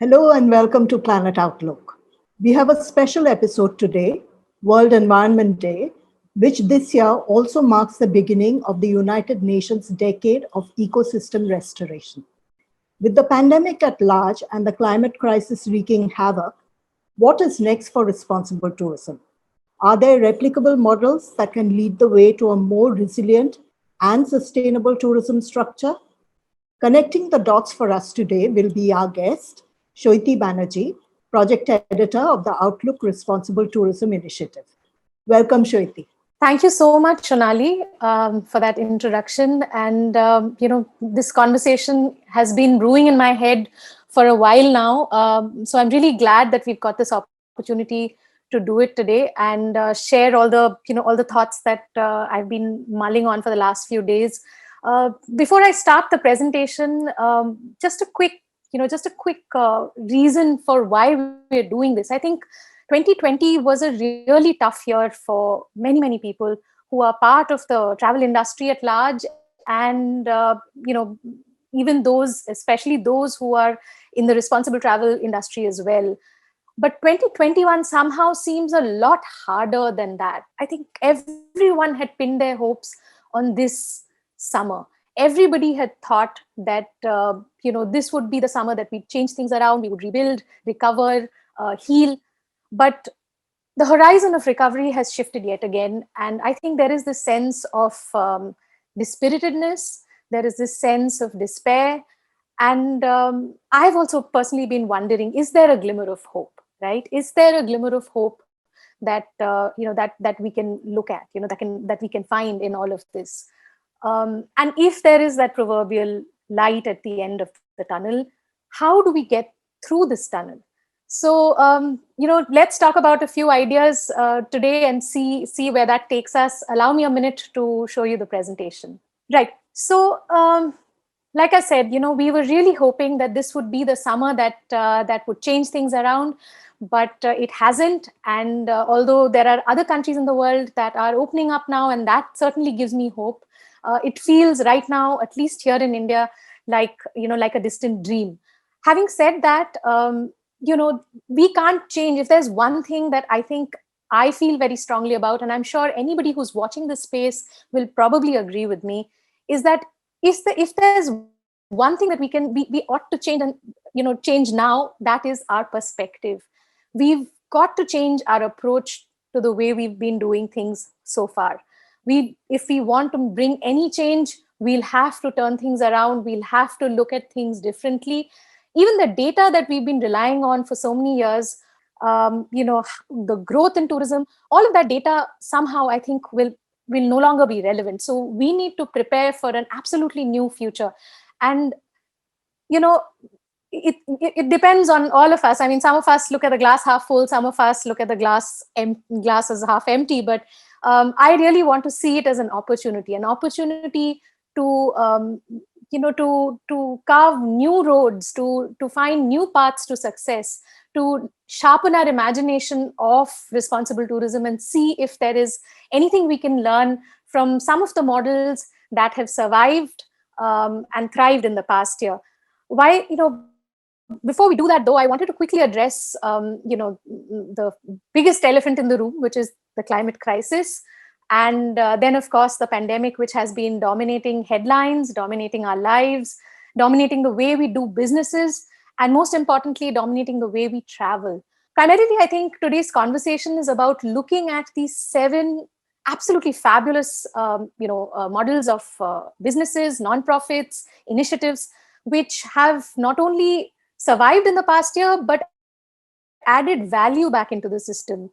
Hello and welcome to Planet Outlook. We have a special episode today, World Environment Day, which this year also marks the beginning of the United Nations Decade of Ecosystem Restoration. With the pandemic at large and the climate crisis wreaking havoc, what is next for responsible tourism? Are there replicable models that can lead the way to a more resilient and sustainable tourism structure? Connecting the dots for us today will be our guest, Shweti Banerjee, project editor of the Outlook Responsible Tourism Initiative. Welcome, Shweti. Thank you so much, Shonali, for that introduction. And, this conversation has been brewing in my head for a while now. So I'm really glad that we've got this opportunity to do it today and share all the thoughts that I've been mulling on for the last few days. Before I start the presentation, just a quick reason for why we're doing this. I think 2020 was a really tough year for many people who are part of the travel industry at large, and even those, especially those who are in the responsible travel industry as well. But 2021 somehow seems a lot harder than that. I think everyone had pinned their hopes on this summer. Everybody had thought that this would be the summer that we'd change things around, we would rebuild, recover, heal. But the horizon of recovery has shifted yet again. And I think there is this sense of dispiritedness, there is this sense of despair. And I've also personally been wondering, is there a glimmer of hope, right? Is there a glimmer of hope that, that we can look at, that we can find in all of this? And if there is that proverbial light at the end of the tunnel, how do we get through this tunnel? So, let's talk about a few ideas today and see where that takes us. Allow me a minute to show you the presentation. Right. So, like I said, we were really hoping that this would be the summer that would change things around, but it hasn't. And although there are other countries in the world that are opening up now, and that certainly gives me hope, it feels right now, at least here in India, like a distant dream. Having said that, we can't change. If there's one thing that I think I feel very strongly about, and I'm sure anybody who's watching this space will probably agree with me, is that if there's one thing that we ought to change, and change now, that is our perspective. We've got to change our approach to the way we've been doing things so far. If we want to bring any change, we'll have to turn things around. We'll have to look at things differently. Even the data that we've been relying on for so many years, the growth in tourism, all of that data somehow I think will no longer be relevant. So we need to prepare for an absolutely new future. And, it depends on all of us. I mean, some of us look at the glass half full, some of us look at the glass as half empty, but I really want to see it as an opportunity to to carve new roads, to find new paths to success, to sharpen our imagination of responsible tourism and see if there is anything we can learn from some of the models that have survived and thrived in the past year. Why, before we do that though, I wanted to quickly address, the biggest elephant in the room, which is the climate crisis. And then, of course, the pandemic, which has been dominating headlines, dominating our lives, dominating the way we do businesses, and most importantly, dominating the way we travel. Primarily, I think today's conversation is about looking at these 7 absolutely fabulous, models of businesses, nonprofits, initiatives, which have not only survived in the past year, but added value back into the system.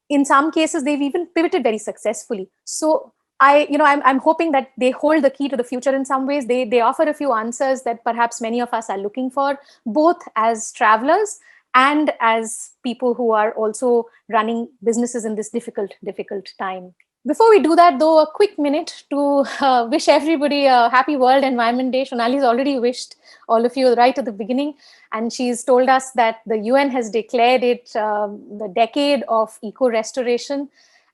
In some cases, they've even pivoted very successfully. So I'm hoping that they hold the key to the future in some ways. They offer a few answers that perhaps many of us are looking for, both as travelers and as people who are also running businesses in this difficult time. Before we do that, though, a quick minute to wish everybody a happy World Environment Day. Shonali's already wished all of you right at the beginning, and she's told us that the UN has declared it the decade of eco-restoration.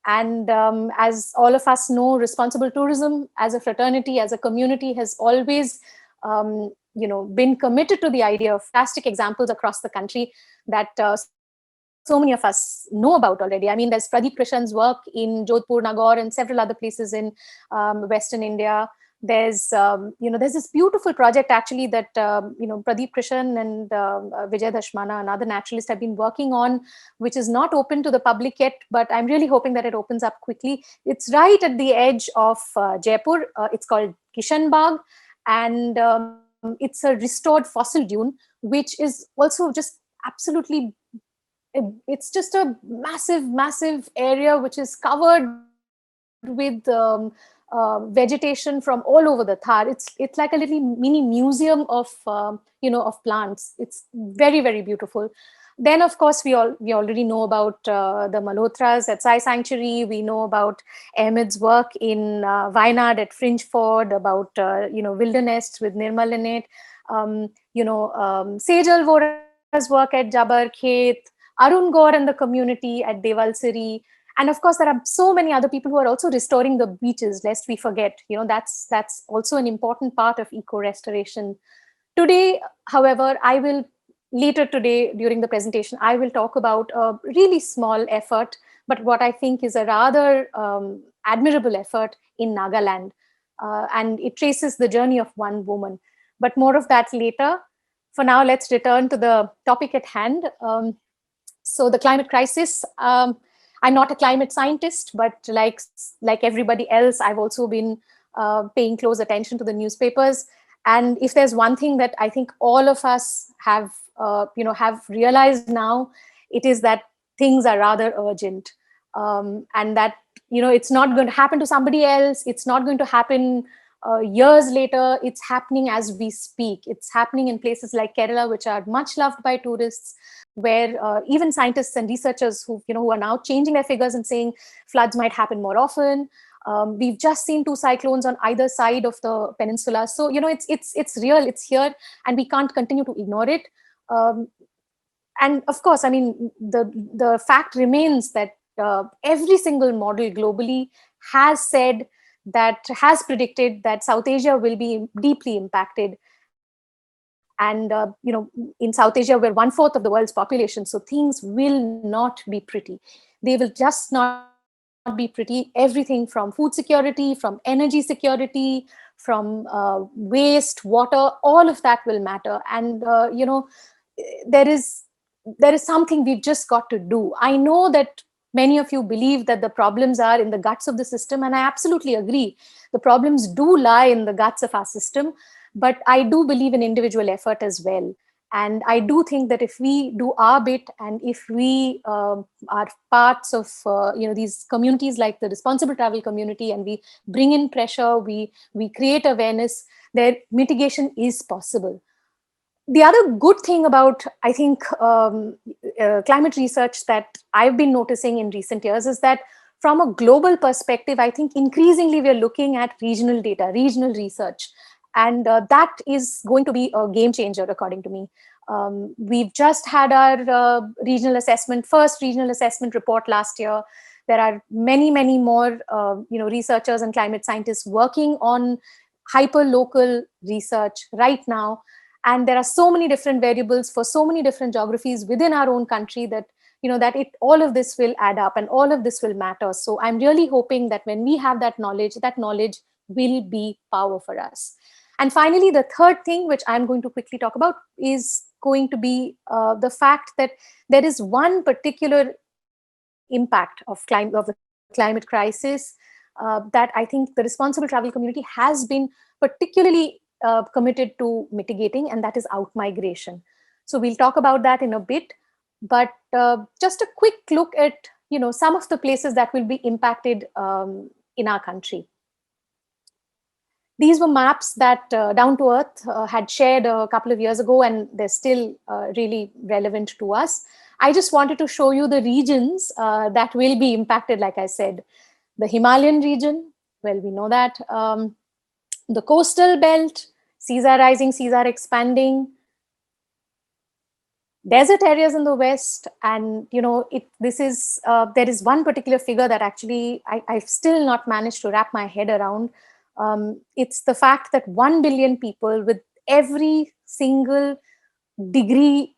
And as all of us know, responsible tourism as a fraternity, as a community, has always been committed to the idea of fantastic examples across the country that so many of us know about already. I mean, there's Pradeep Krishan's work in Jodhpur, Nagaur, and several other places in Western India. There's this beautiful project actually that Pradeep Krishan and Vijay Dashmana, another naturalist, have been working on, which is not open to the public yet, but I'm really hoping that it opens up quickly. It's right at the edge of Jaipur. It's called Kishan Bagh, and it's a restored fossil dune, which is also just absolutely, it's just a massive area which is covered with vegetation from all over the Thar. It's like a little mini museum of of plants. It's very beautiful. Then of course we already know about the Malhotras at Sai Sanctuary. We know about Ahmed's work in Wayanad at Fringe Ford, about wilderness with Nirmal in it. Sejal Vora's work at Jabar Khet, Arun Gaur and the community at Devalsiri. And of course, there are so many other people who are also restoring the beaches, lest we forget. That's also an important part of eco-restoration. Today, however, later today during the presentation, I will talk about a really small effort, but what I think is a rather admirable effort in Nagaland. And it traces the journey of one woman. But more of that later. For now, let's return to the topic at hand. So the climate crisis, I'm not a climate scientist, but like everybody else, I've also been paying close attention to the newspapers. And if there's one thing that I think all of us have realized now, it is that things are rather urgent, and that it's not going to happen to somebody else. It's not going to happen years later. It's happening as we speak. It's happening in places like Kerala, which are much loved by tourists, where even scientists and researchers who are now changing their figures and saying floods might happen more often. We've just seen 2 cyclones on either side of the peninsula. So it's real, it's here, and we can't continue to ignore it. And of course, I mean, the fact remains that every single model globally has predicted that South Asia will be deeply impacted. And in South Asia, we're 1/4 of the world's population, so things will not be pretty. They will just not be pretty. Everything from food security, from energy security, from waste, water, all of that will matter. And there is something we've just got to do. I know that many of you believe that the problems are in the guts of the system, and I absolutely agree. The problems do lie in the guts of our system. But I do believe in individual effort as well. And I do think that if we do our bit, and if we are parts of these communities like the responsible travel community, and we bring in pressure, we create awareness, their mitigation is possible. The other good thing about, I think, climate research that I've been noticing in recent years is that from a global perspective, I think increasingly we're looking at regional data, regional research. And that is going to be a game changer, according to me. We've just had our first regional assessment report last year. There are many more researchers and climate scientists working on hyper-local research right now. And there are so many different variables for so many different geographies within our own country that all of this will add up and all of this will matter. So I'm really hoping that when we have that knowledge will be power for us. And finally, the third thing, which I'm going to quickly talk about, is going to be the fact that there is one particular impact of the climate crisis that I think the responsible travel community has been particularly committed to mitigating, and that is outmigration. So we'll talk about that in a bit, but just a quick look at some of the places that will be impacted in our country. These were maps that Down to Earth had shared a couple of years ago, and they're still really relevant to us. I just wanted to show you the regions that will be impacted, like I said. The Himalayan region, well, we know that. The coastal belt, seas are rising, seas are expanding. Desert areas in the west, and there is one particular figure that actually I've still not managed to wrap my head around. It's the fact that 1 billion people with every single degree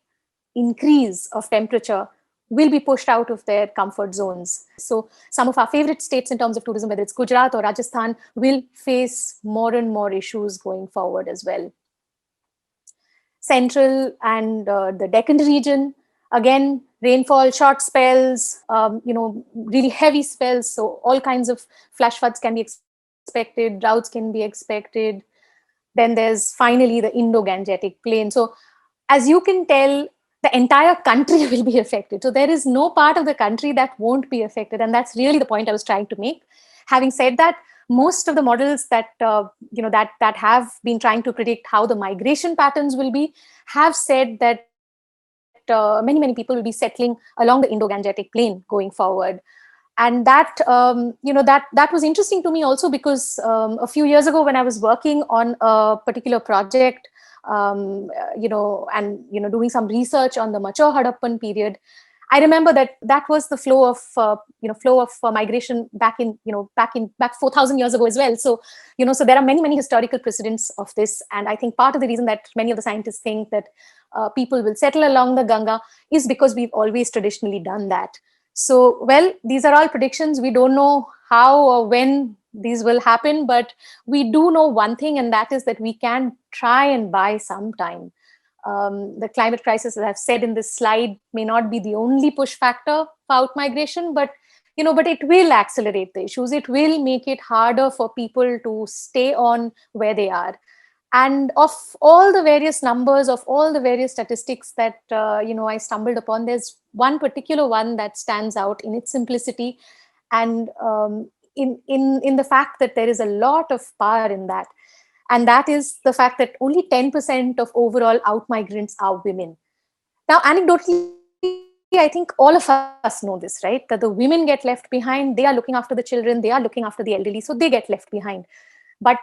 increase of temperature will be pushed out of their comfort zones. So some of our favorite states in terms of tourism, whether it's Gujarat or Rajasthan, will face more and more issues going forward as well. Central and the Deccan region, again, rainfall, short spells, really heavy spells. So all kinds of flash floods can be expected, droughts can be expected. Then there's finally the Indo-Gangetic Plain. So as you can tell, the entire country will be affected. So there is no part of the country that won't be affected. And that's really the point I was trying to make. Having said that, most of the models that that have been trying to predict how the migration patterns will be have said that many people will be settling along the Indo-Gangetic Plain going forward. And that that was interesting to me also because a few years ago when I was working on a particular project, doing some research on the mature Harappan period, I remember that was the flow of migration back 4,000 years ago as well. So so there are many historical precedents of this, and I think part of the reason that many of the scientists think that people will settle along the Ganga is because we've always traditionally done that. So, well, these are all predictions. We don't know how or when these will happen, but we do know one thing, and that is that we can try and buy some time. The climate crisis, as I've said in this slide, may not be the only push factor for out migration, but but it will accelerate the issues. It will make it harder for people to stay on where they are. And of all the various numbers, of all the various statistics that I stumbled upon, there's one particular one that stands out in its simplicity, and in the fact that there is a lot of power in that, and that is the fact that only 10% of overall out migrants are women. Now, anecdotally, I think all of us know this, right? That the women get left behind. They are looking after the children. They are looking after the elderly, so they get left behind. But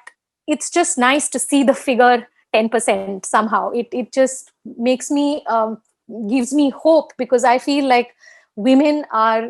it's just nice to see the figure 10% somehow. It just makes me gives me hope, because I feel like women are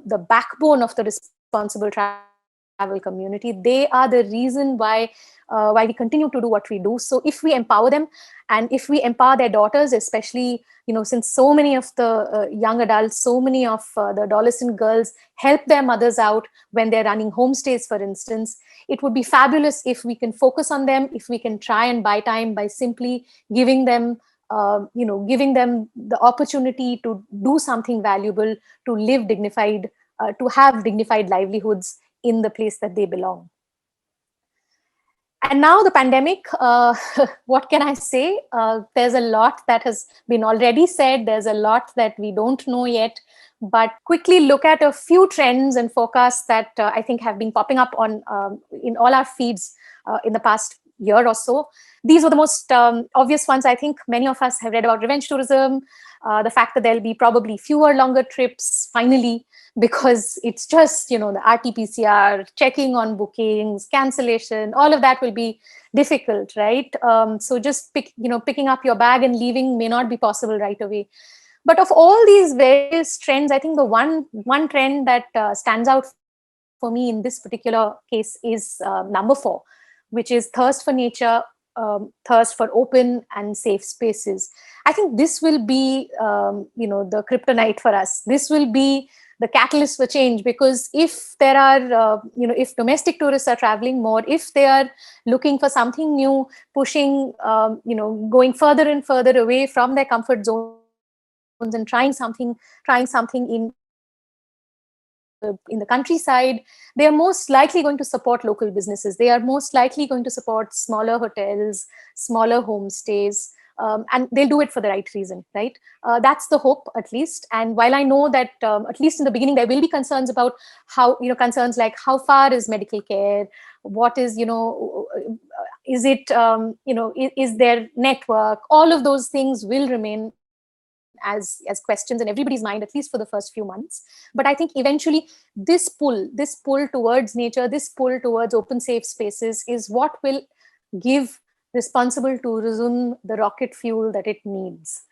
the backbone of the responsible travel community. They are the reason why we continue to do what we do. So if we empower them, and if we empower their daughters, especially since so many of the young adults, so many of the adolescent girls help their mothers out when they're running homestays, for instance, it would be fabulous if we can focus on them, if we can try and buy time by simply giving them giving them the opportunity to do something valuable, to live dignified, to have dignified livelihoods in the place that they belong. And now the pandemic, what can I say? There's a lot that has been already said. There's a lot that we don't know yet. But quickly look at a few trends and forecasts that I think have been popping up on in all our feeds in the past year or so. These were the most obvious ones. I think many of us have read about revenge tourism, the fact that there'll be probably fewer longer trips finally, because it's just, the RT-PCR, checking on bookings, cancellation, all of that will be difficult, right? So just picking up your bag and leaving may not be possible right away. But of all these various trends, I think the one trend that stands out for me in this particular case is number 4, which is thirst for nature, thirst for open and safe spaces. I think this will be, the kryptonite for us. This will be the catalyst for change, because if there are, if domestic tourists are traveling more, if they are looking for something new, pushing, going further and further away from their comfort zones and trying something in the countryside, they are most likely going to support local businesses. They are most likely going to support smaller hotels, smaller homestays, and they'll do it for the right reason, right? That's the hope, at least. And while I know that at least in the beginning there will be concerns about how, concerns like how far is medical care, what is, is it, is there network, all of those things will remain as questions in everybody's mind, at least for the first few months. But I think eventually this pull towards nature, this pull towards open, safe spaces is what will give responsible tourism the rocket fuel that it needs.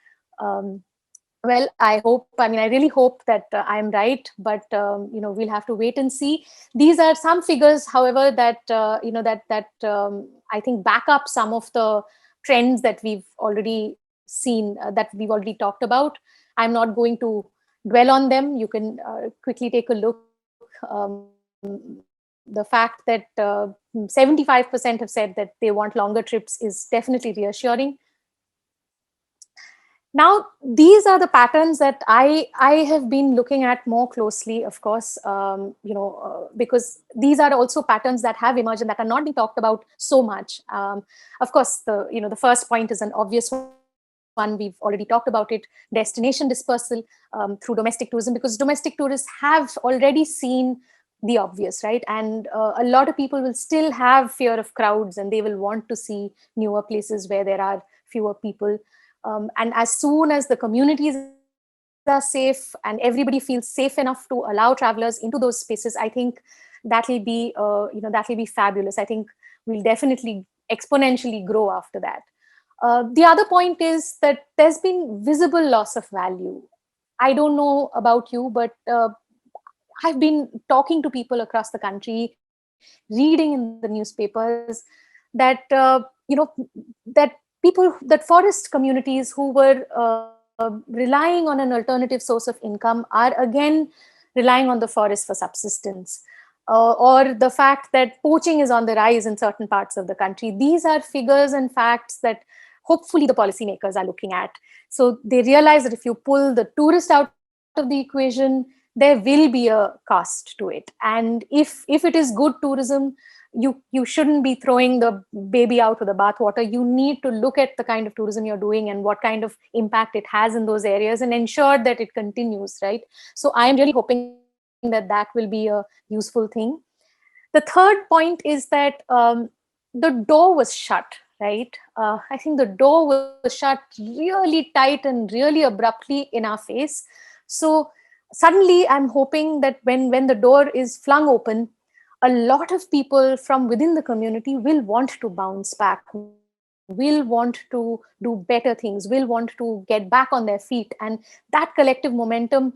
Well, I really hope that I'm right, but we'll have to wait and see. These are some figures, however, that I think back up some of the trends that we've already seen, that we've already talked about. I'm not going to dwell on them. You can quickly take a look. The fact that 75% have said that they want longer trips is definitely reassuring. Now, these are the patterns that I have been looking at more closely, of course, because these are also patterns that have emerged and that are not being talked about so much. Of course, the first point is an obvious one. We've already talked about it: destination dispersal through domestic tourism, because domestic tourists have already seen the obvious, right? And a lot of people will still have fear of crowds, and they will want to see newer places where there are fewer people. And as soon as the communities are safe and everybody feels safe enough to allow travelers into those spaces, I think that will be, that will be fabulous. I think we'll definitely exponentially grow after that. The other point is that there's been visible loss of value. I don't know about you, but I've been talking to people across the country, reading in the newspapers that that that forest communities who were relying on an alternative source of income are again relying on the forest for subsistence, or the fact that poaching is on the rise in certain parts of the country. These are figures and facts that hopefully the policymakers are looking at. So they realize that if you pull the tourist out of the equation, there will be a cost to it. And if it is good tourism, you shouldn't be throwing the baby out with the bathwater. You need to look at the kind of tourism you're doing and what kind of impact it has in those areas and ensure that it continues, right? So I am really hoping that that will be a useful thing. The third point is that the door was shut, right? I think the door was shut really tight and really abruptly in our face. So suddenly I'm hoping that when the door is flung open, a lot of people from within the community will want to bounce back, will want to do better things, will want to get back on their feet. And that collective momentum,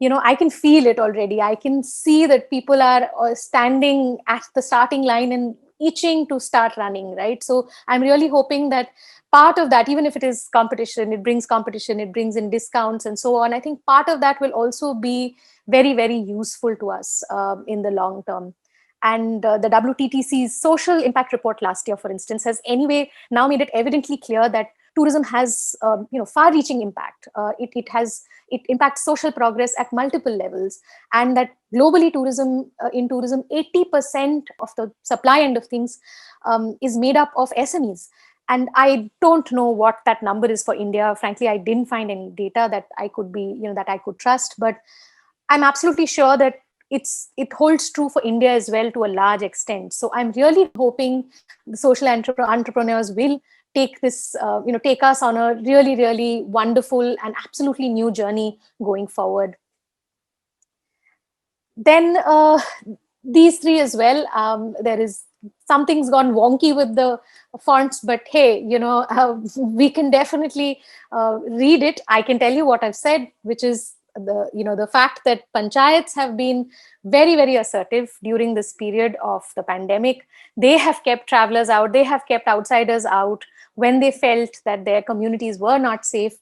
I can feel it already. I can see that people are standing at the starting line and itching to start running, right? So I'm really hoping that part of that, even if it is competition, it brings in discounts and so on. I think part of that will also be very, very useful to us in the long term. And the WTTC's social impact report last year, for instance, has anyway now made it evidently clear that tourism has far-reaching impact. It impacts social progress at multiple levels, and that globally in tourism 80% of the supply end of things is made up of SMEs. And I don't know what that number is for India. Frankly, I didn't find any data that I could trust, but I'm absolutely sure that it holds true for India as well to a large extent. So I'm really hoping the social entrepreneurs will take take us on a really, really wonderful and absolutely new journey going forward. Then these three as well. There is something's gone wonky with the fonts, but hey, we can definitely read it. I can tell you what I've said, which is the fact that panchayats have been very, very assertive during this period of the pandemic. They have kept travelers out, they have kept outsiders out when they felt that their communities were not safe.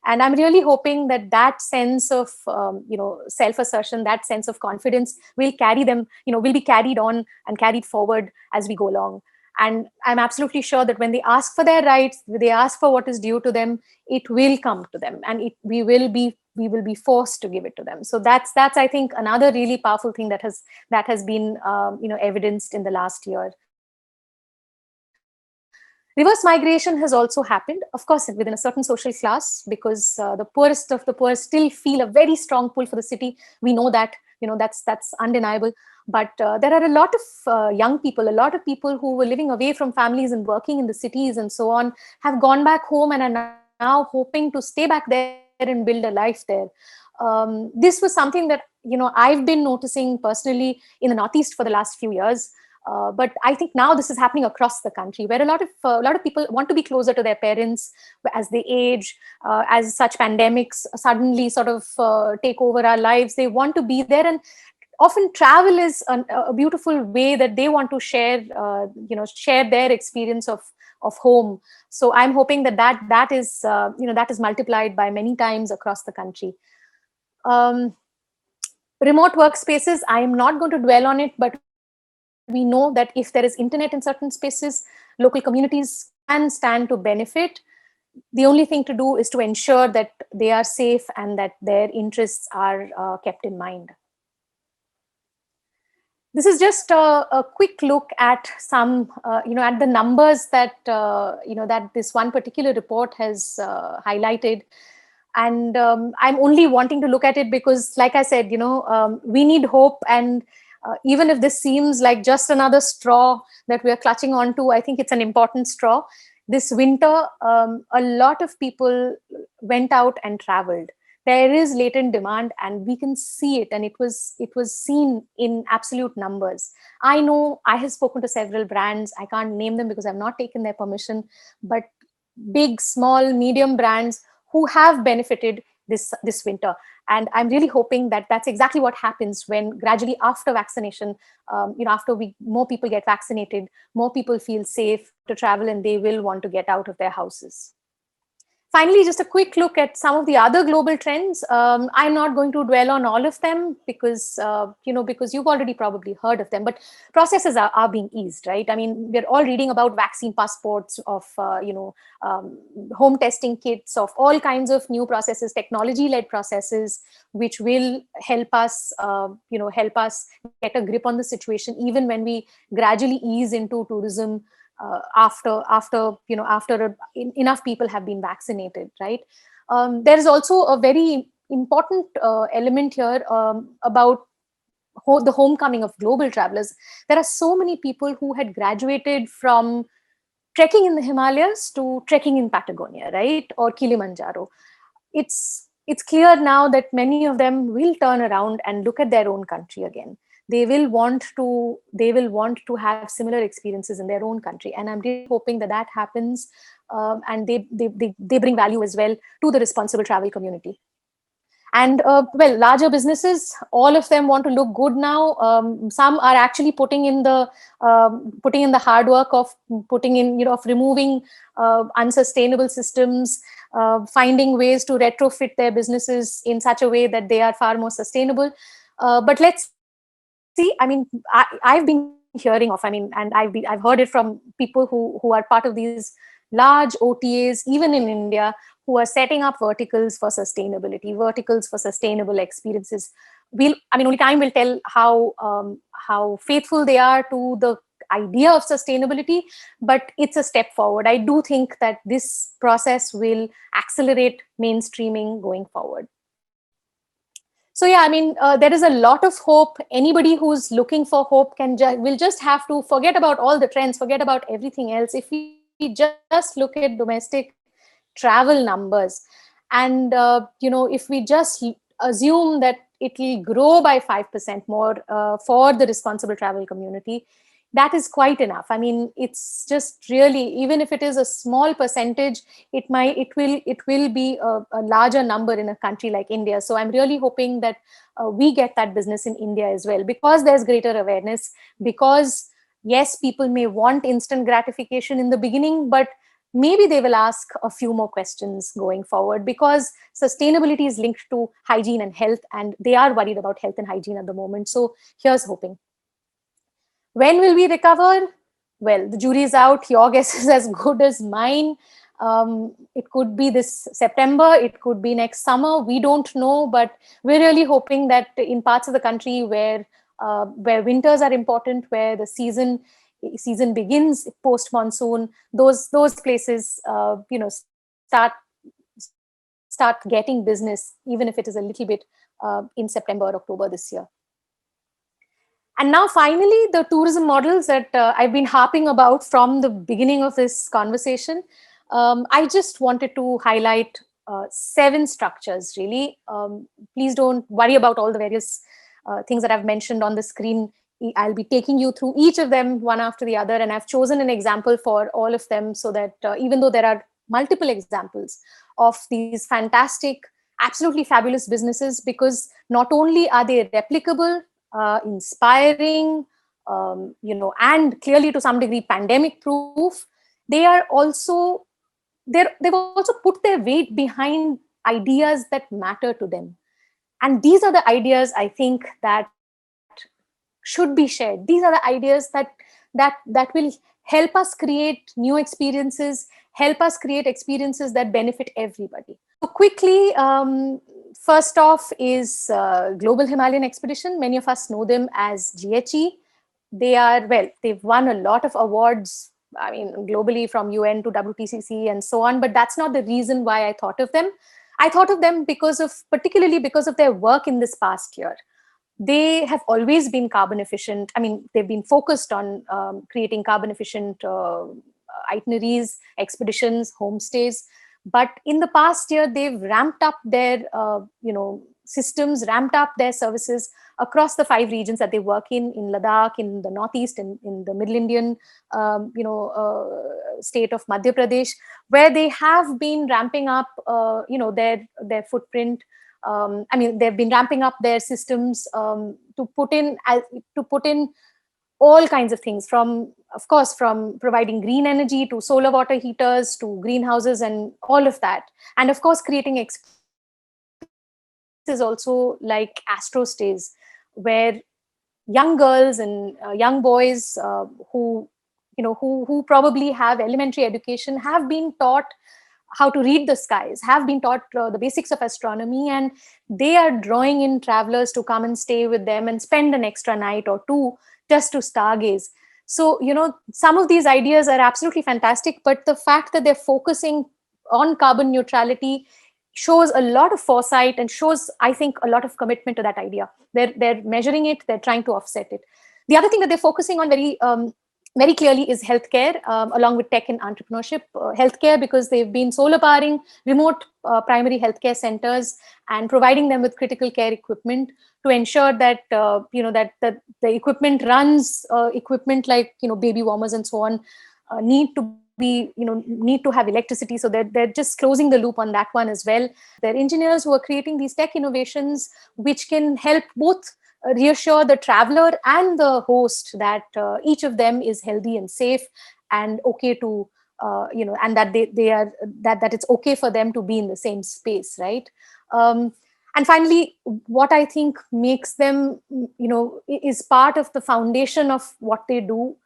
And I'm really hoping that that sense of self-assertion, that sense of confidence will be carried on and carried forward as we go along. And I'm absolutely sure that when they ask for their rights, they ask for what is due to them, it will come to them, and we will be forced to give it to them. So that's I think another really powerful thing that has been evidenced in the last year. Reverse migration has also happened, of course, within a certain social class, because the poorest of the poor still feel a very strong pull for the city. We know that, that's undeniable. But there are a lot of young people, a lot of people who were living away from families and working in the cities and so on, have gone back home and are now hoping to stay back there and build a life there. This was something that, I've been noticing personally in the Northeast for the last few years. But I think now this is happening across the country, where a lot of people want to be closer to their parents as they age, as such pandemics suddenly sort of take over our lives. They want to be there, and often travel is a beautiful way that they want to share, share their experience of home. So I'm hoping that is that is multiplied by many times across the country. um, Remote workspaces, I am not going to dwell on it, but we know that if there is internet in certain spaces, local communities can stand to benefit. The only thing to do is to ensure that they are safe and that their interests are kept in mind. This is just a quick look at some, at the numbers that, that this one particular report has highlighted. And I'm only wanting to look at it because, like I said, we need hope. And even if this seems like just another straw that we are clutching onto, I think it's an important straw. This winter, a lot of people went out and traveled. There is latent demand, and we can see it, and it was seen in absolute numbers. I know I have spoken to several brands. I can't name them because I've not taken their permission, but big, small, medium brands who have benefited this winter. And I'm really hoping that that's exactly what happens when gradually after vaccination, after more people get vaccinated, more people feel safe to travel, and they will want to get out of their houses. Finally, just a quick look at some of the other global trends. I'm not going to dwell on all of them because, because you've already probably heard of them, but processes are being eased, right? I mean, we're all reading about vaccine passports, of, home testing kits, of all kinds of new processes, technology-led processes, which will help us, help us get a grip on the situation, even when we gradually ease into tourism after enough people have been vaccinated, right? There is also a very important element here about the homecoming of global travelers. There are so many people who had graduated from trekking in the Himalayas to trekking in Patagonia, right, or Kilimanjaro. It's clear now that many of them will turn around and look at their own country again. They will want to have similar experiences in their own country, and I'm really hoping that happens, and they bring value as well to the responsible travel community. And larger businesses, all of them want to look good now. Some are actually putting in the hard work of putting in, of removing unsustainable systems, finding ways to retrofit their businesses in such a way that they are far more sustainable. But let's see. I mean, I've been hearing of, and I've heard it from people who are part of these large OTAs, even in India, who are setting up verticals for sustainability, verticals for sustainable experiences. Only time will tell how faithful they are to the idea of sustainability, but it's a step forward. I do think that this process will accelerate mainstreaming going forward. So yeah, there is a lot of hope. Anybody who's looking for hope will just have to forget about all the trends, forget about everything else. If we just look at domestic travel numbers, and if we just assume that it will grow by 5% more for the responsible travel community, that is quite enough. It's just really, even if it is a small percentage, it will be a larger number in a country like India. So I'm really hoping that we get that business in India as well, because there's greater awareness, because yes, people may want instant gratification in the beginning, but maybe they will ask a few more questions going forward, because sustainability is linked to hygiene and health, and they are worried about health and hygiene at the moment. So here's hoping. When will we recover? Well, the jury is out. Your guess is as good as mine. It could be this September, it could be next summer. We don't know, but we're really hoping that in parts of the country where winters are important, where the season begins post monsoon, those places start getting business, even if it is a little bit in September or October this year. And now finally, the tourism models that I've been harping about from the beginning of this conversation. I just wanted to highlight 7 structures, really. Please don't worry about all the various things that I've mentioned on the screen. I'll be taking you through each of them one after the other, and I've chosen an example for all of them, so that even though there are multiple examples of these fantastic, absolutely fabulous businesses, because not only are they replicable, inspiring, and clearly to some degree pandemic proof. They are also they've also put their weight behind ideas that matter to them, and these are the ideas I think that should be shared. These are the ideas that will help us create new experiences, help us create experiences that benefit everybody. So quickly, first off is Global Himalayan Expedition. Many of us know them as GHE. They've won a lot of awards, I mean, globally, from UN to WTCC and so on, but that's not the reason why I thought of them. I thought of them particularly because of their work in this past year. They have always been carbon efficient. I mean, they've been focused on creating carbon efficient itineraries, expeditions, homestays. But in the past year, they've ramped up their systems, ramped up their services across the 5 regions that they work in Ladakh, in the Northeast, in the Middle Indian, state of Madhya Pradesh, where they have been ramping up, their footprint. They've been ramping up their systems to put in all kinds of things, from providing green energy to solar water heaters to greenhouses and all of that, and of course creating is also like Astro Stays, where young girls and young boys who probably have elementary education have been taught how to read the skies, have been taught the basics of astronomy, and they are drawing in travelers to come and stay with them and spend an extra night or two just to stargaze. So, some of these ideas are absolutely fantastic, but the fact that they're focusing on carbon neutrality shows a lot of foresight and shows, I think, a lot of commitment to that idea. They're measuring it, they're trying to offset it. The other thing that they're focusing on very clearly is healthcare, along with tech and entrepreneurship. Healthcare, because they've been solar powering remote primary healthcare centers and providing them with critical care equipment to ensure that that the equipment runs. Equipment like baby warmers and so on need to have electricity, so they're just closing the loop on that one as well. They're engineers who are creating these tech innovations which can help both reassure the traveler and the host that each of them is healthy and safe and okay to and that they are that it's okay for them to be in the same space, right? And finally, what I think makes them is part of the foundation of what they do,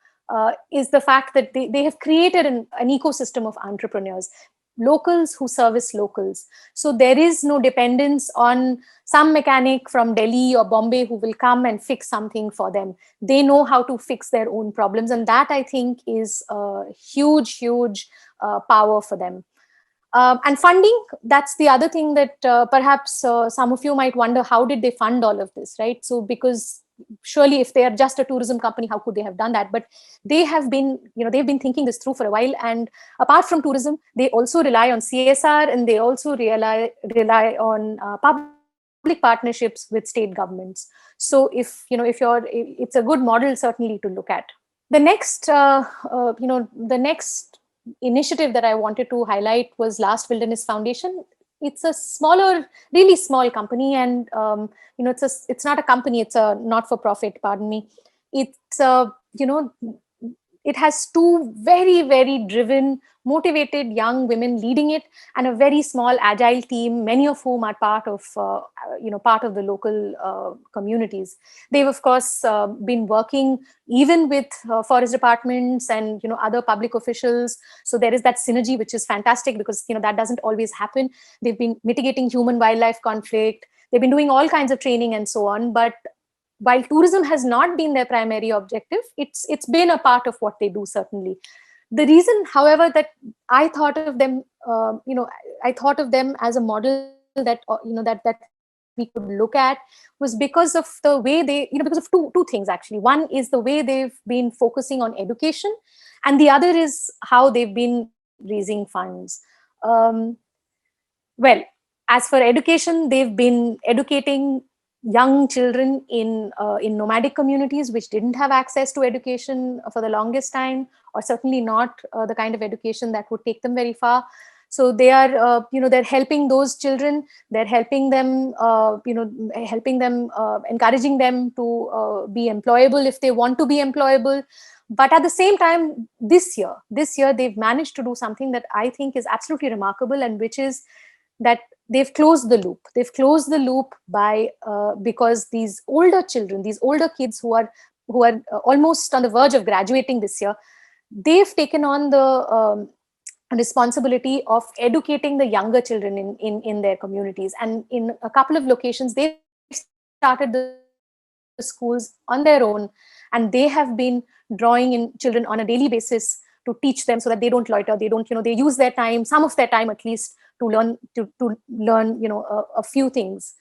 is the fact that they have created an ecosystem of entrepreneurs, locals who service locals. So there is no dependence on some mechanic from Delhi or Bombay who will come and fix something for them. They know how to fix their own problems, and that, I think, is a huge power for them. And funding, that's the other thing that perhaps some of you might wonder, how did they fund all of this, right? So because surely if they are just a tourism company, how could they have done that? But they have been, they've been thinking this through for a while. And apart from tourism, they also rely on CSR, and they also rely on public partnerships with state governments. So it's a good model certainly to look at. The next initiative that I wanted to highlight was Last Wilderness Foundation. It's a really small company, and it's not a company; it's a not-for-profit. Pardon me. It's it has 2 very, very driven, motivated young women leading it, and a very small, agile team, many of whom are part of the local communities. They've, of course, been working even with forest departments and other public officials. So there is that synergy, which is fantastic, because that doesn't always happen. They've been mitigating human-wildlife conflict. They've been doing all kinds of training and so on, but while tourism has not been their primary objective, it's been a part of what they do, certainly. The reason, however, that I thought of them, I thought of them as a model that that we could look at, was because of the way they, because of two things actually. One is the way they've been focusing on education, and the other is how they've been raising funds. Well, as for education, they've been educating young children in nomadic communities which didn't have access to education for the longest time, or certainly not the kind of education that would take them very far. So they are, they're helping those children. They're helping them, encouraging them to be employable if they want to be employable. But at the same time, this year they've managed to do something that I think is absolutely remarkable, and which is that they've closed the loop. They've closed the loop by because these older children, these older kids who are almost on the verge of graduating this year, they've taken on the responsibility of educating the younger children in their communities. And in a couple of locations, they've started the schools on their own, and they have been drawing in children on a daily basis to teach them so that they don't loiter. They don't, they use their time, some of their time at least, to learn a few things.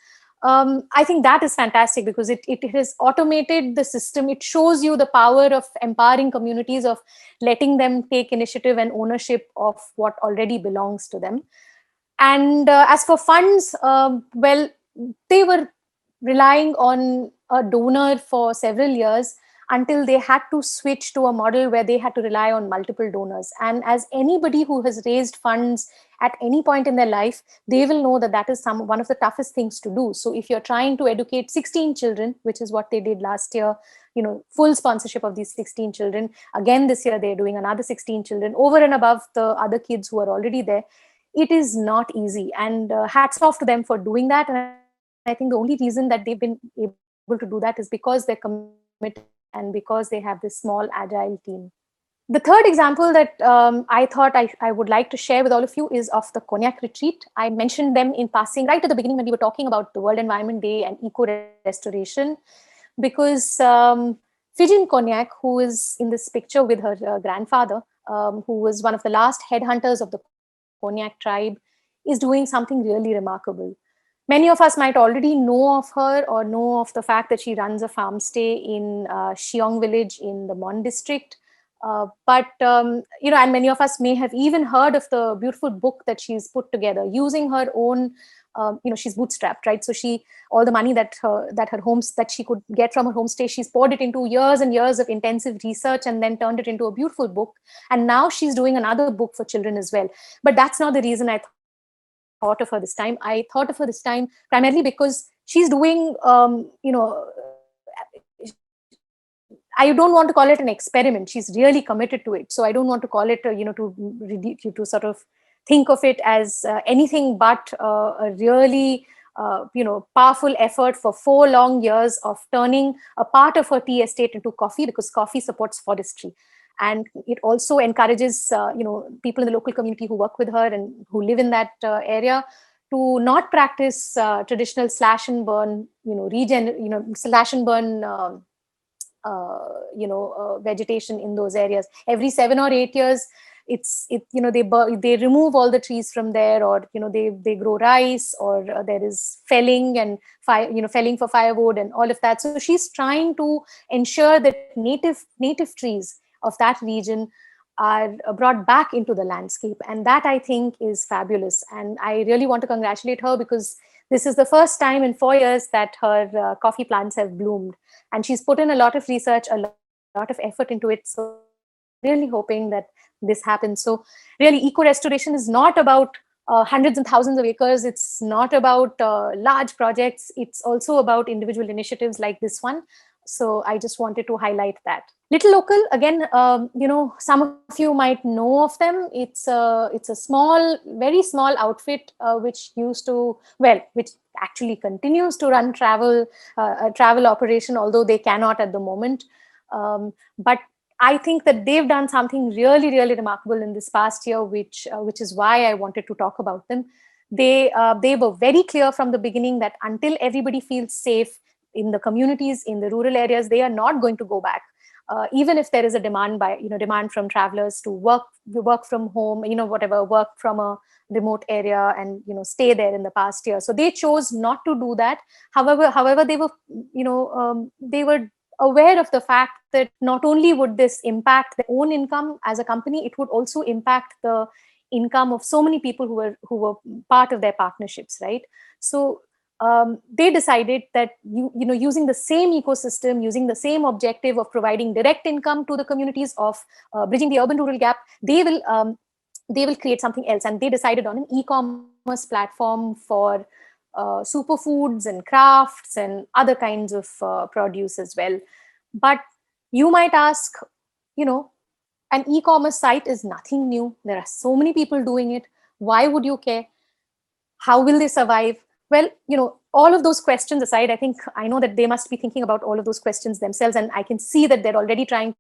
I think that is fantastic because it has automated the system. It shows you the power of empowering communities, of letting them take initiative and ownership of what already belongs to them. And as for funds, well, they were relying on a donor for several years until they had to switch to a model where they had to rely on multiple donors. And as anybody who has raised funds at any point in their life, they will know that that is one of the toughest things to do. So if you're trying to educate 16 children, which is what they did last year, full sponsorship of these 16 children, again this year they're doing another 16 children over and above the other kids who are already there. It is not easy, and hats off to them for doing that. And I think the only reason that they've been able to do that is because they're committed and because they have this small, agile team. The third example that I thought I would like to share with all of you is of the Konyak retreat. I mentioned them in passing right at the beginning when we were talking about the World Environment Day and eco-restoration, because Fijin Konyak, who is in this picture with her grandfather, who was one of the last headhunters of the Konyak tribe, is doing something really remarkable. Many of us might already know of her or know of the fact that she runs a farm stay in Shiong village in the Mon district. And many of us may have even heard of the beautiful book that she's put together using her own, she's bootstrapped, right? So all the money that she could get from her homestay, she's poured it into years and years of intensive research and then turned it into a beautiful book. And now she's doing another book for children as well. But that's not the reason I thought of her this time. I thought of her this time primarily because she's doing, I don't want to call it an experiment. She's really committed to it. So I don't want to call it, to sort of think of it as anything but a really, powerful effort for 4 long years of turning a part of her tea estate into coffee, because coffee supports forestry. And it also encourages, people in the local community who work with her and who live in that area to not practice traditional slash and burn, slash and burn, vegetation in those areas. Every 7 or 8 years, they remove all the trees from there, or they grow rice, or there is felling and felling for firewood and all of that. So she's trying to ensure that native trees of that region are brought back into the landscape, and that I think is fabulous. And I really want to congratulate her, because this is the first time in 4 years that her coffee plants have bloomed, and she's put in a lot of research, a lot of effort into it. So really hoping that this happens. So really, eco-restoration is not about hundreds and thousands of acres. It's not about large projects. It's also about individual initiatives like this one. So I just wanted to highlight that. Little Local, again, some of you might know of them. It's a small, very small outfit which actually continues to run a travel operation, although they cannot at the moment. But I think that they've done something really, really remarkable in this past year, which is why I wanted to talk about them. They were very clear from the beginning that until everybody feels safe in the communities, in the rural areas, they are not going to go back. Even if there is a demand from travelers to work from home, work from a remote area and stay there in the past year. So they chose not to do that. However, they were aware of the fact that not only would this impact their own income as a company, it would also impact the income of so many people who were part of their partnerships, right? So they decided that using the same ecosystem, using the same objective of providing direct income to the communities, of bridging the urban-rural gap, they will they will create something else. And they decided on an e-commerce platform for superfoods and crafts and other kinds of produce as well. But you might ask, you know, an e-commerce site is nothing new. There are so many people doing it. Why would you care? How will they survive? Well, all of those questions aside, I know that they must be thinking about all of those questions themselves, and I can see that they're already trying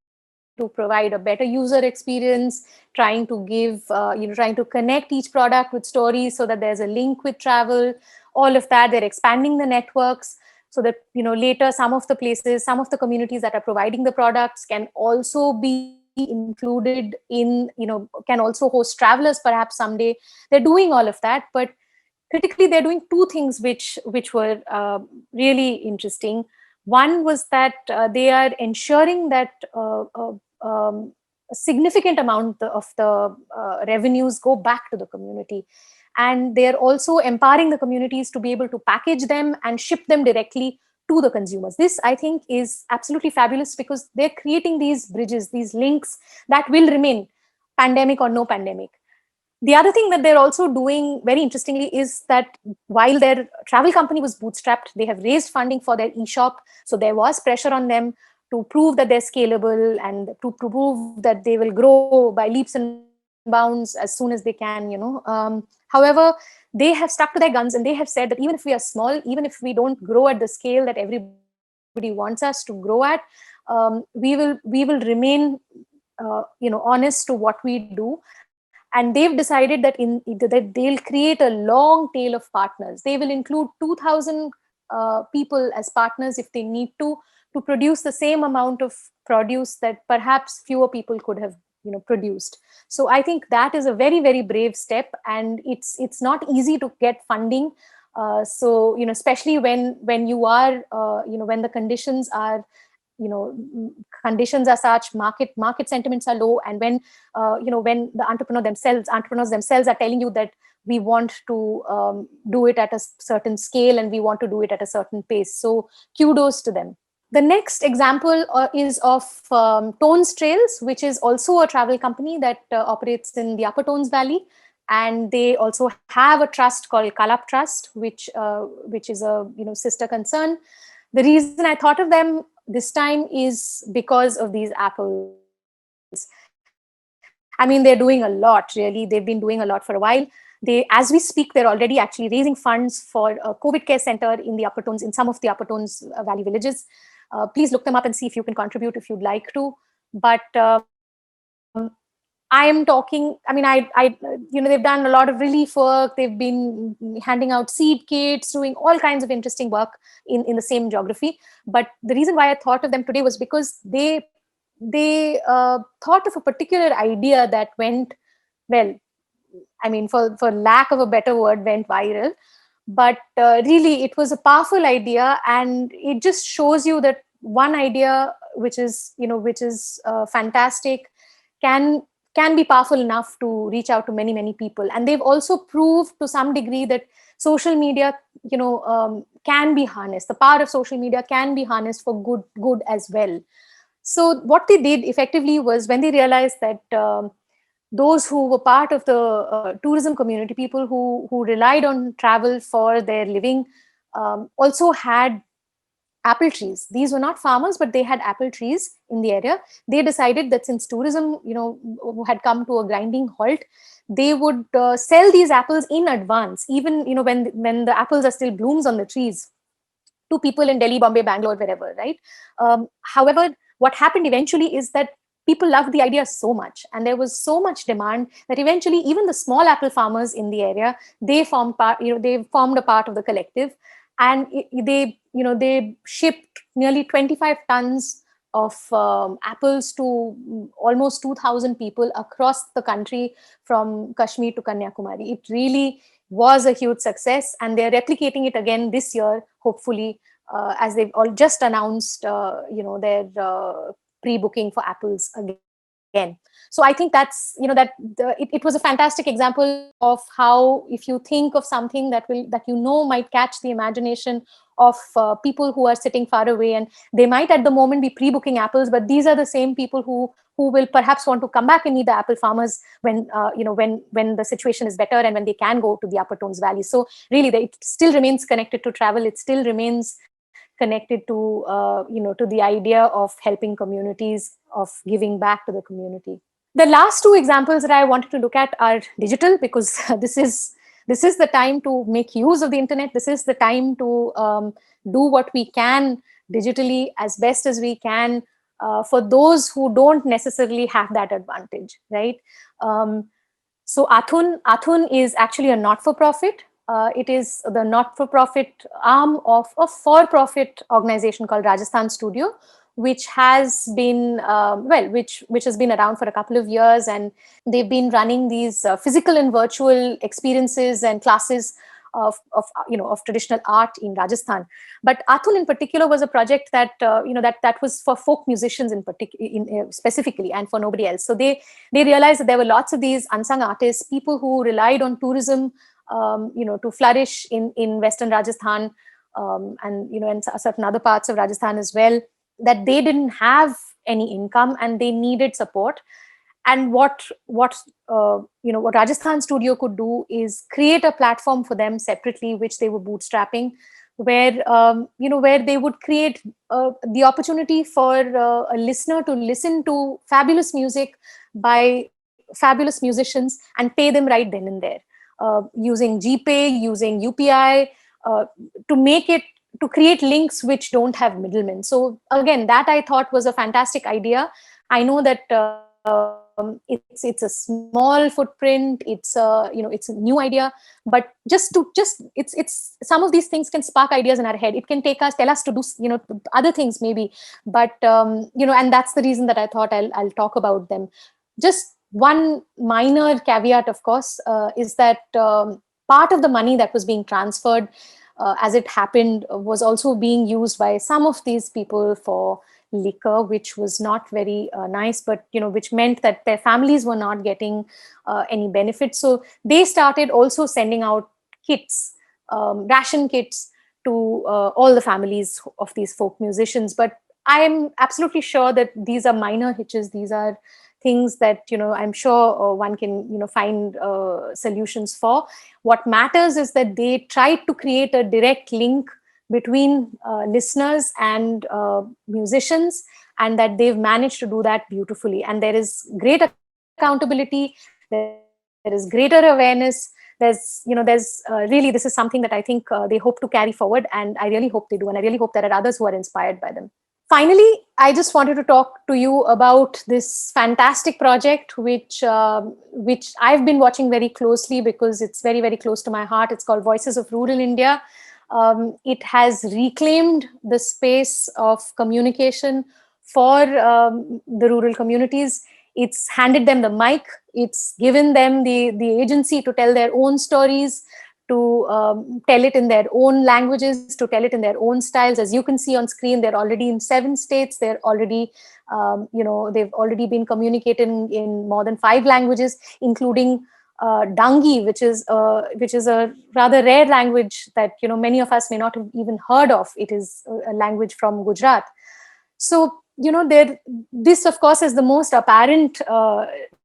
to provide a better user experience, trying to give, trying to connect each product with stories so that there's a link with travel, all of that. They're expanding the networks so that, later some of the places, some of the communities that are providing the products can also be included in, can also host travelers perhaps someday. They're doing all of that, but critically, they're doing two things which were really interesting. One was that they are ensuring that a significant amount of the revenues go back to the community. And they're also empowering the communities to be able to package them and ship them directly to the consumers. This, I think, is absolutely fabulous because they're creating these bridges, these links that will remain, pandemic or no pandemic. The other thing that they're also doing very interestingly is that while their travel company was bootstrapped, they have raised funding for their e-shop. So there was pressure on them to prove that they're scalable and to prove that they will grow by leaps and bounds as soon as they can, However, they have stuck to their guns and they have said that even if we are small, even if we don't grow at the scale that everybody wants us to grow at, we will remain, honest to what we do. And they've decided that that they'll create a long tail of partners. They will include 2,000 people as partners if they need to produce the same amount of produce that perhaps fewer people could have produced. So I think that is a very, very brave step, and it's not easy to get funding. So especially when you are when the conditions are conditions are such, market sentiments are low, and when when the entrepreneurs themselves are telling you that we want to do it at a certain scale and we want to do it at a certain pace. So kudos to them. The next example is of Tones Trails, which is also a travel company that operates in the Upper Tones Valley. And they also have a trust called Kalap Trust, which is a sister concern. The reason I thought of them this time is because of these apples. I mean, they're doing a lot, really. They've been doing a lot for a while. As we speak, they're already actually raising funds for a COVID care center in some of the Upper Tones Valley villages. Please look them up and see if you can contribute if you'd like to. But I am talking, they've done a lot of relief work. They've been handing out seed kits, doing all kinds of interesting work in the same geography. But the reason why I thought of them today was because they thought of a particular idea that went, well, for lack of a better word, went viral. But really, it was a powerful idea, and it just shows you that one idea, which is fantastic, can be powerful enough to reach out to many, many people. And they've also proved to some degree that social media, can be harnessed. The power of social media can be harnessed for good as well. So what they did effectively was, when they realized that those who were part of the tourism community, people who relied on travel for their living, also had apple trees. These were not farmers, but they had apple trees in the area. They decided that since tourism, had come to a grinding halt, they would sell these apples in advance, even when the apples are still blooms on the trees, to people in Delhi, Bombay, Bangalore, wherever, right? However, what happened eventually is that people loved the idea so much, and there was so much demand that eventually even the small apple farmers in the area, they formed a part of the collective, and they shipped nearly 25 tons of apples to almost 2,000 people across the country, from Kashmir to Kanyakumari. It really was a huge success, and they're replicating it again this year, hopefully, as they've all just announced, their pre-booking for apples again. So I think that's, it was a fantastic example of how, if you think of something that might catch the imagination people who are sitting far away, and they might at the moment be pre-booking apples, but these are the same people who will perhaps want to come back and meet the apple farmers when when the situation is better and when they can go to the Upper Tones Valley. So really, it still remains connected to travel. It still remains connected to to the idea of helping communities, of giving back to the community. The last two examples that I wanted to look at are digital, because this is the time to make use of the internet. This is the time to do what we can digitally as best as we can, for those who don't necessarily have that advantage, right? So Athun is actually a not-for-profit. It is the not-for-profit arm of a for-profit organization called Rajasthan Studio, which has been which has been around for a couple of years, and they've been running these physical and virtual experiences and classes of traditional art in Rajasthan. But Athun in particular was a project that that was for folk musicians specifically, and for nobody else. So they realized that there were lots of these unsung artists, people who relied on tourism to flourish in Western Rajasthan, and in certain other parts of Rajasthan as well, that they didn't have any income and they needed support. And what Rajasthan Studio could do is create a platform for them separately, which they were bootstrapping, where where they would create the opportunity for a listener to listen to fabulous music by fabulous musicians and pay them right then and there, using GPay, using UPI, to create links which don't have middlemen. So again, that I thought was a fantastic idea. I know that it's a small footprint, it's a new idea, but it's some of these things can spark ideas in our head. It can tell us to do other things maybe, but and that's the reason that I thought I'll talk about them. Just one minor caveat, of course, is that part of the money that was being transferred, as it happened, was also being used by some of these people for liquor, which was not very nice, but which meant that their families were not getting any benefit. So they started also sending out kits, ration kits, to all the families of these folk musicians. But I am absolutely sure that these are minor hitches. These are things that I'm sure one can find solutions for. What matters is that they tried to create a direct link between listeners and musicians, and that they've managed to do that beautifully. And there is great accountability, there is greater awareness, there's really, this is something that I think they hope to carry forward, and I really hope they do, and I really hope there are others who are inspired by them. Finally, I just wanted to talk to you about this fantastic project, which I've been watching very closely because it's very, very close to my heart. It's called Voices of Rural India. It has reclaimed the space of communication for the rural communities. It's handed them the mic. It's given them the agency to tell their own stories, to tell it in their own languages, to tell it in their own styles. As you can see on screen, they're already in 7 states. They're already, they've already been communicating in more than 5 languages, including Dangi, which is a rather rare language that many of us may not have even heard of. It is a language from Gujarat. So this of course is the most apparent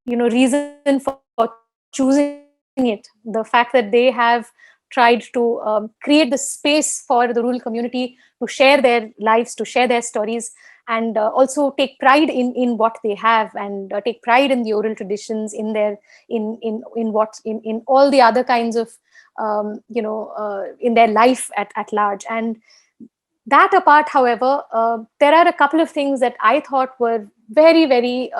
reason for choosing it. The fact that they have tried to create the space for the rural community to share their lives, to share their stories, and also take pride in what they have, and take pride in the oral traditions, in their in all the other kinds of in their life at large. And that apart, however, there are a couple of things that I thought were very, very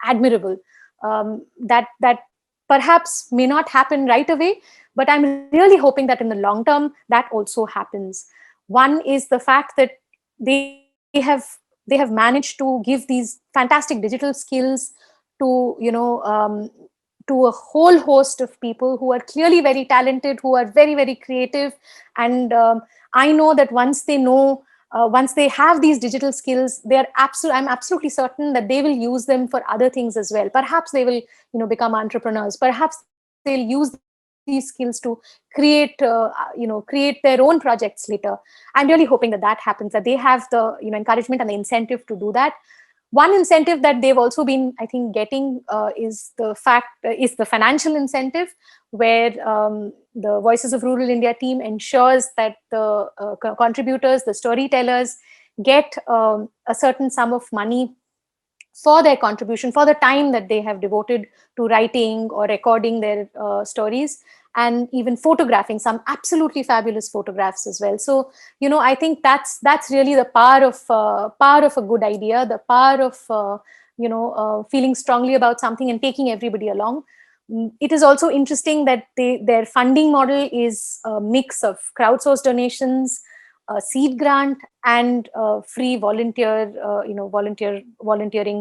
admirable, that perhaps may not happen right away, but I'm really hoping that in the long term that also happens. One is the fact that they have managed to give these fantastic digital skills to to a whole host of people who are clearly very talented, who are very, very creative. And I know that once they have these digital skills, I'm absolutely certain that they will use them for other things as well. Perhaps they will become entrepreneurs. Perhaps they'll use these skills to create create their own projects later. I'm really hoping that that happens, that they have the encouragement and the incentive to do that. One incentive that they've also been, I think, getting is the financial incentive, where the Voices of Rural India team ensures that the contributors, the storytellers, get a certain sum of money for their contribution, for the time that they have devoted to writing or recording their stories, and even photographing some absolutely fabulous photographs as well. So I think that's really the power of a good idea, the power of feeling strongly about something and taking everybody along. It is also interesting that their funding model is a mix of crowdsourced donations, a seed grant, and free volunteering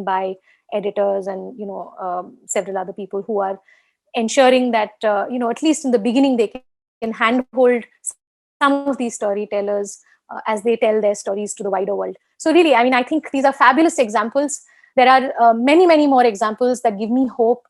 by editors and several other people who are ensuring that at least in the beginning they can handhold some of these storytellers as they tell their stories to the wider world. So really, I mean, I think these are fabulous examples. There are many more examples that give me hope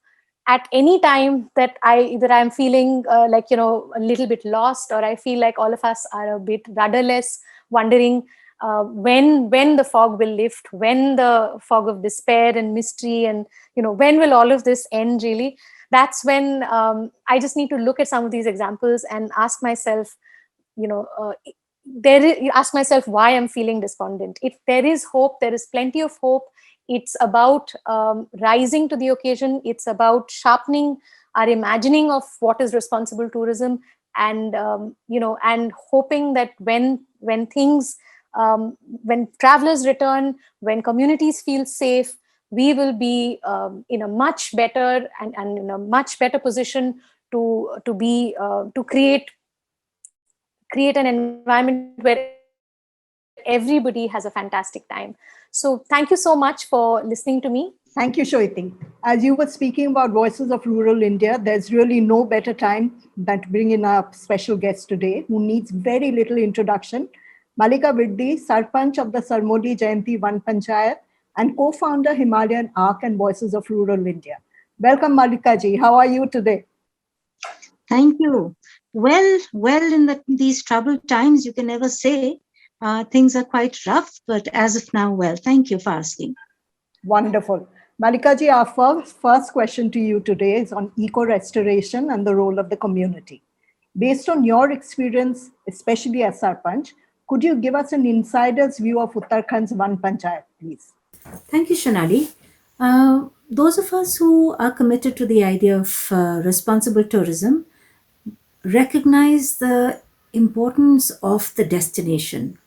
at any time that I'm feeling a little bit lost, or I feel like all of us are a bit rudderless, wondering when the fog will lift, when the fog of despair and mystery, and when will all of this end really. That's when I just need to look at some of these examples and ask myself, ask myself why I'm feeling despondent. If there is hope, there is plenty of hope. It's about rising to the occasion. It's about sharpening our imagining of what is responsible tourism, and and hoping that when things when travelers return, when communities feel safe, we will be in a much better and in a much better position to create an environment where everybody has a fantastic time. So thank you so much for listening to me. Thank you, Shweti. As you were speaking about Voices of Rural India, there's really no better time than to bring in our special guest today, who needs very little introduction. Malika Viddi, Sarpanch of the Sarmodi Jayanti Van Panchayat and co-founder Himalayan Arc and Voices of Rural India. Welcome, Malika ji. How are you today? Thank you. Well, in these troubled times, you can never say. Things are quite rough, but as of now, well, thank you for asking. Wonderful. Malika ji, our first question to you today is on eco-restoration and the role of the community. Based on your experience, especially as Sarpanch, could you give us an insider's view of Uttarakhnd's Van Panchayat, please? Thank you, Shonali. Those of us who are committed to the idea of responsible tourism recognize the importance of the destination.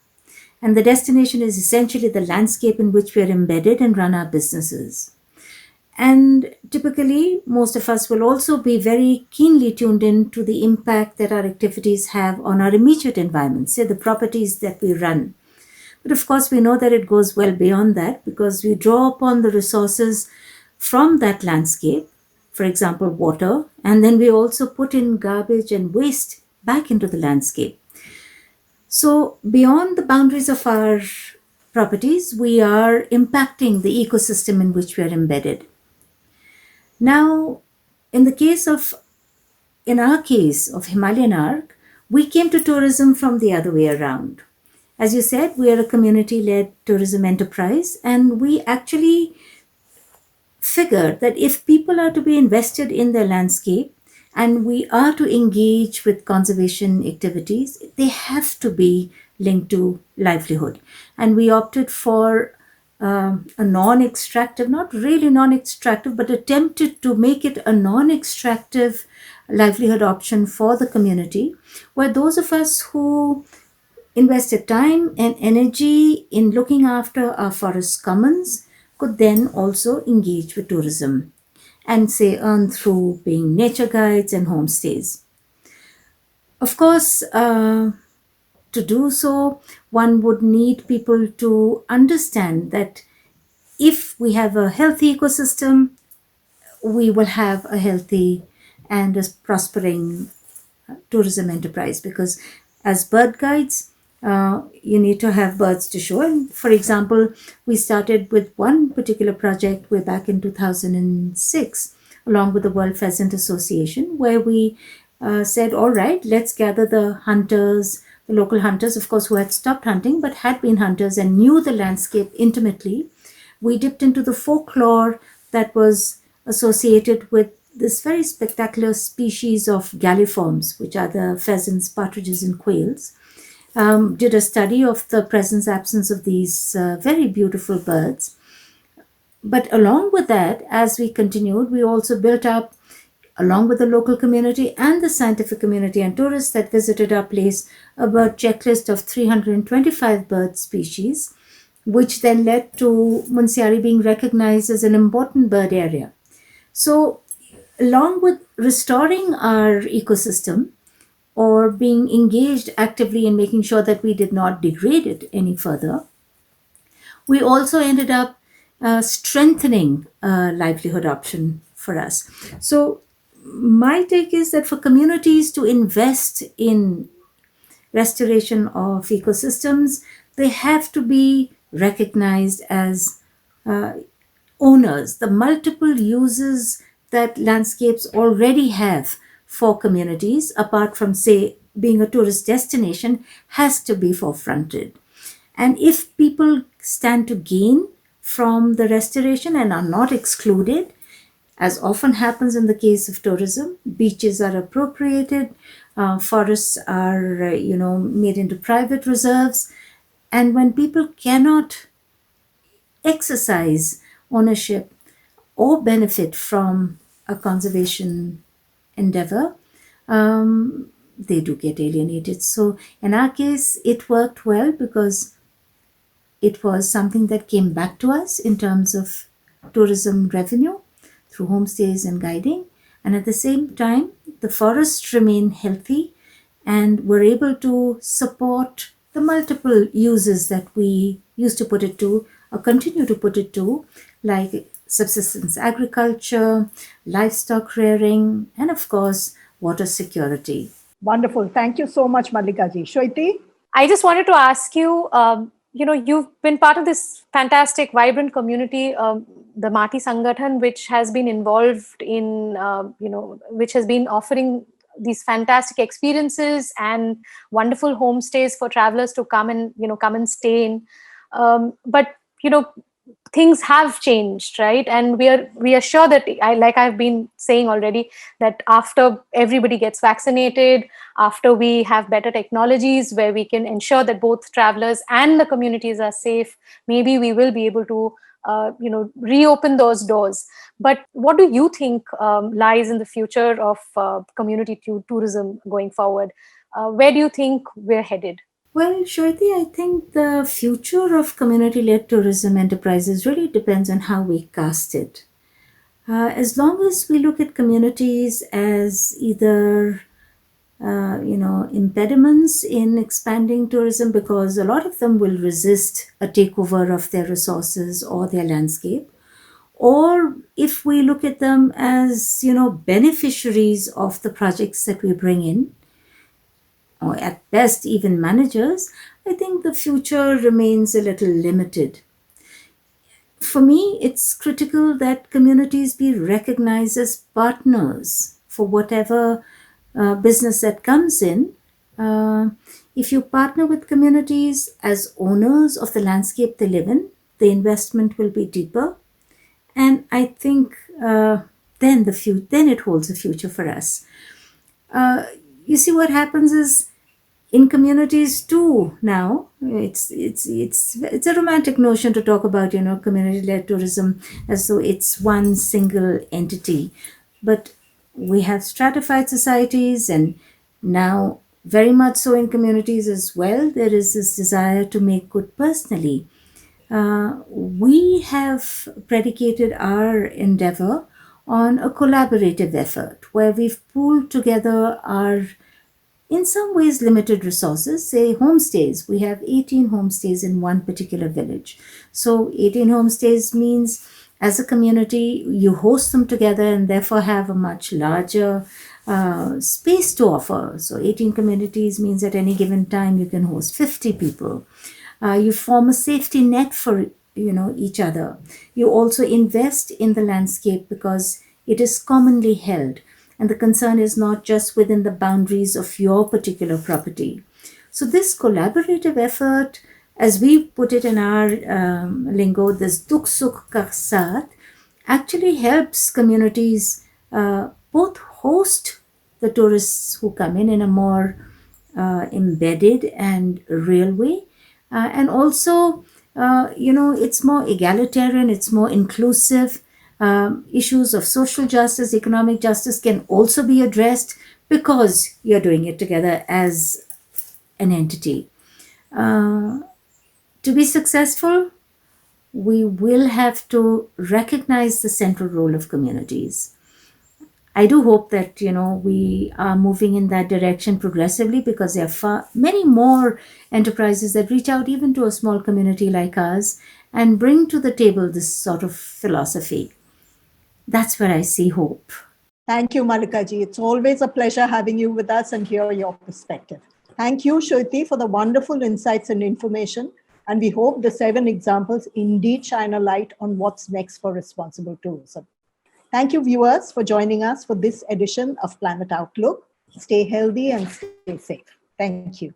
And the destination is essentially the landscape in which we are embedded and run our businesses. And typically, most of us will also be very keenly tuned in to the impact that our activities have on our immediate environment, say the properties that we run. But of course, we know that it goes well beyond that, because we draw upon the resources from that landscape, for example, water, and then we also put in garbage and waste back into the landscape. So beyond the boundaries of our properties, we are impacting the ecosystem in which we are embedded. Now, in our case of Himalayan Arc, we came to tourism from the other way around. As you said, we are a community-led tourism enterprise, and we actually figured that if people are to be invested in their landscape and we are to engage with conservation activities, they have to be linked to livelihood. And we opted for a non-extractive, not really non-extractive, but attempted to make it a non-extractive livelihood option for the community, where those of us who invested time and energy in looking after our forest commons could then also engage with tourism and say earn through being nature guides and homestays. Of course, to do so, one would need people to understand that if we have a healthy ecosystem, we will have a healthy and a prospering tourism enterprise, because as bird guides, you need to have birds to show. And for example, we started with one particular project way back in 2006, along with the World Pheasant Association, where we said, all right, let's gather the hunters, the local hunters, of course, who had stopped hunting but had been hunters and knew the landscape intimately. We dipped into the folklore that was associated with this very spectacular species of galliforms, which are the pheasants, partridges, and quails. Did a study of the presence absence of these very beautiful birds. But along with that, as we continued, we also built up, along with the local community and the scientific community and tourists that visited our place, a bird checklist of 325 bird species, which then led to Munsiari being recognized as an important bird area. So, along with restoring our ecosystem or being engaged actively in making sure that we did not degrade it any further, we also ended up strengthening a livelihood option for us. So, my take is that for communities to invest in restoration of ecosystems, they have to be recognized as owners, the multiple uses that landscapes already have for communities, apart from, say, being a tourist destination, has to be forefronted. And if people stand to gain from the restoration and are not excluded, as often happens in the case of tourism, beaches are appropriated, forests are, made into private reserves. And when people cannot exercise ownership or benefit from a conservation endeavor, they do get alienated. So in our case, it worked well because it was something that came back to us in terms of tourism revenue through homestays and guiding. And at the same time, the forests remain healthy and we're able to support the multiple uses that we used to put it to or continue to put it to, like subsistence agriculture, livestock rearing, and of course, water security. Wonderful. Thank you so much, Mallikaji. Shweti? I just wanted to ask you, you've been part of this fantastic, vibrant community, the Mati Sangathan, which has been involved in, which has been offering these fantastic experiences and wonderful homestays for travelers to come and stay in. But things have changed, right? And we are sure that, like I've been saying already, that after everybody gets vaccinated, after we have better technologies where we can ensure that both travelers and the communities are safe, maybe we will be able to reopen those doors. But what do you think lies in the future of community tourism going forward? Where do you think we're headed? Well, Shweti, I think the future of community-led tourism enterprises really depends on how we cast it. As long as we look at communities as either impediments in expanding tourism, because a lot of them will resist a takeover of their resources or their landscape, or if we look at them as beneficiaries of the projects that we bring in, or at best even managers, I think the future remains a little limited. For me, it's critical that communities be recognized as partners for whatever business that comes in. If you partner with communities as owners of the landscape they live in, the investment will be deeper. And I think then it holds a future for us. You see, what happens is in communities too now, it's a romantic notion to talk about community-led tourism as though it's one single entity, but we have stratified societies, and now very much so in communities as well, there is this desire to make good personally. We have predicated our endeavor on a collaborative effort where we've pooled together our, in some ways, limited resources. Say homestays, we have 18 homestays in one particular village. So 18 homestays means as a community, you host them together and therefore have a much larger space to offer. So 18 communities means at any given time you can host 50 people. You form a safety net for each other. You also invest in the landscape because it is commonly held. and the concern is not just within the boundaries of your particular property. So this collaborative effort, as we put it in our lingo, this Dukh Sukh Ka Saath, actually helps communities both host the tourists who come in a more embedded and real way, and also it's more egalitarian, it's more inclusive. Issues of social justice, economic justice can also be addressed because you're doing it together as an entity. To be successful, we will have to recognize the central role of communities. I do hope that we are moving in that direction progressively, because there are many more enterprises that reach out even to a small community like us and bring to the table this sort of philosophy. That's where I see hope. Thank you, Malika ji. It's always a pleasure having you with us and hear your perspective. Thank you, Shruti, for the wonderful insights and information. And we hope the 7 examples indeed shine a light on what's next for responsible tourism. Thank you, viewers, for joining us for this edition of Planet Outlook. Stay healthy and stay safe. Thank you.